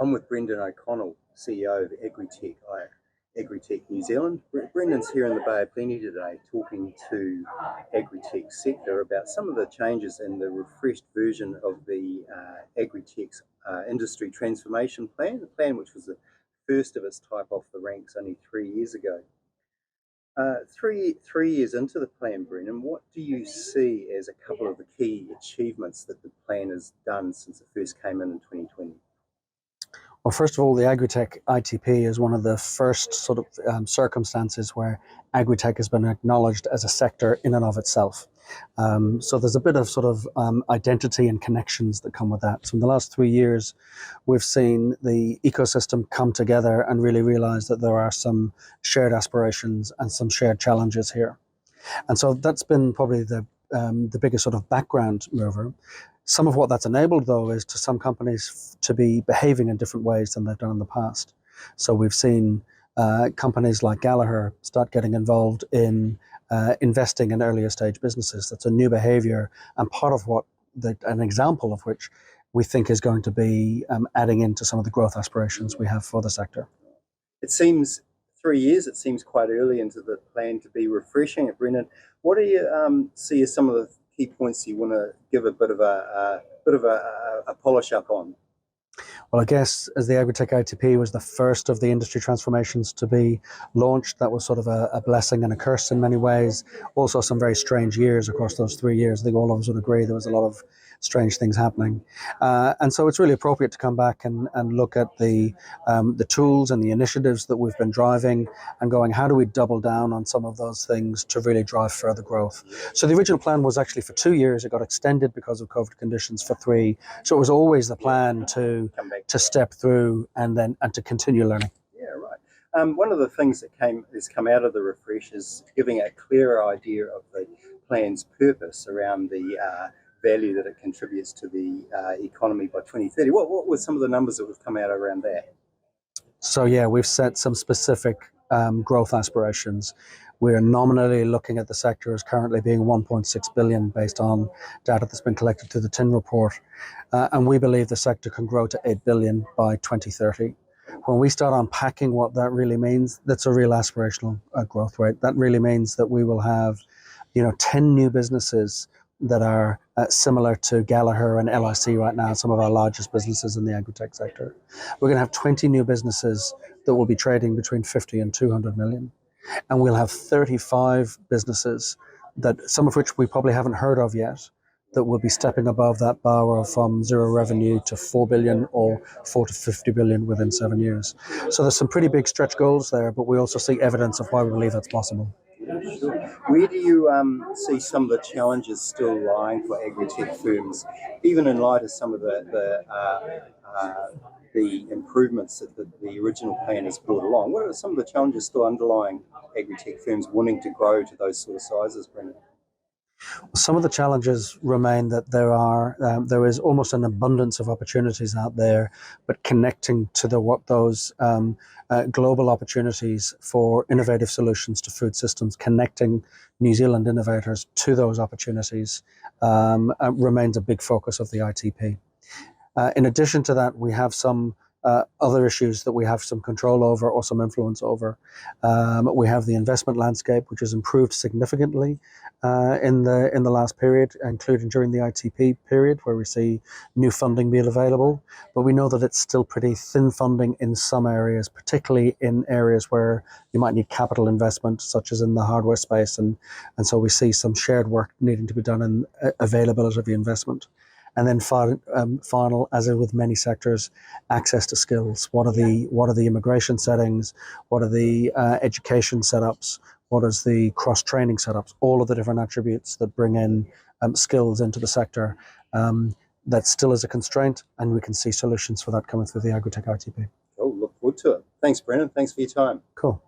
I'm with Brendan O'Connell, CEO of Agritech, Agritech New Zealand. Brendan's here in the Bay of Plenty today talking to Agritech sector about some of the changes in the refreshed version of the Agritech's industry transformation plan, the plan which was the first of its type off the ranks only 3 years ago. Three years into the plan, Brendan, what do you see as a couple of the key achievements that the plan has done since it first came in 2020? Well, first of all, the Agritech ITP is one of the first sort of circumstances where Agritech has been acknowledged as a sector in and of itself. So there's a bit of sort of identity and connections that come with that. So in the last 3 years, we've seen the ecosystem come together and really realize that there are some shared aspirations and some shared challenges here. And so that's been probably the biggest sort of background mover. Some of what that's enabled, though, is to some companies to be behaving in different ways than they've done in the past. So we've seen companies like Gallagher start getting involved in investing in earlier stage businesses. That's a new behavior, and part of what, an example of which we think is going to be adding into some of the growth aspirations we have for the sector. It seems 3 years, it seems quite early into the plan to be refreshing it, Brendan. What do you see as some of the key points you want to give a bit of a polish up on? Well, I guess as the Agritech ITP was the first of the industry transformations to be launched, that was sort of a blessing and a curse in many ways. Also some very strange years across those 3 years. I think all of us would agree there was a lot of strange things happening. And so it's really appropriate to come back and look at the tools and the initiatives that we've been driving and going, how do we double down on some of those things to really drive further growth? So the original plan was actually for 2 years. It got extended because of COVID conditions for 3. So it was always the plan to step through and to continue learning. Yeah, right. One of the things that has come out of the refresh is giving a clearer idea of the plan's purpose around the value that it contributes to the economy by 2030. What were some of the numbers that have come out around that? So yeah, we've set some specific growth aspirations. We're nominally looking at the sector as currently being 1.6 billion based on data that's been collected through the TIN report. And we believe the sector can grow to 8 billion by 2030. When we start unpacking what that really means, that's a real aspirational growth rate. That really means that we will have, 10 new businesses that are similar to Gallagher and LIC right now, some of our largest businesses in the Agritech sector. We're going to have 20 new businesses that will be trading between 50 and 200 million. And we'll have 35 businesses, that some of which we probably haven't heard of yet, that will be stepping above that bar from zero revenue to 4 billion or 4 to 50 billion within 7 years. So there's some pretty big stretch goals there, but we also see evidence of why we believe that's possible. Sure. Where do you see some of the challenges still lying for Agritech firms, even in light of some of the improvements that the original plan has brought along? What are some of the challenges still underlying Agritech firms wanting to grow to those sort of sizes, Brendan? Some of the challenges remain that there is almost an abundance of opportunities out there, but connecting to those global opportunities for innovative solutions to food systems, connecting New Zealand innovators to those opportunities remains a big focus of the ITP. In addition to that, we have some other issues that we have some control over or some influence over. We have the investment landscape, which has improved significantly in the last period, including during the ITP period, where we see new funding being available. But we know that it's still pretty thin funding in some areas, particularly in areas where you might need capital investment, such as in the hardware space. And so we see some shared work needing to be done in availability of the investment. And then final, as with many sectors, access to skills. What are the immigration settings? What are the education setups? What is the cross-training setups? All of the different attributes that bring in skills into the sector. That still is a constraint, and we can see solutions for that coming through the Agritech ITP. Oh, look forward to it. Thanks, Brendan. Thanks for your time. Cool.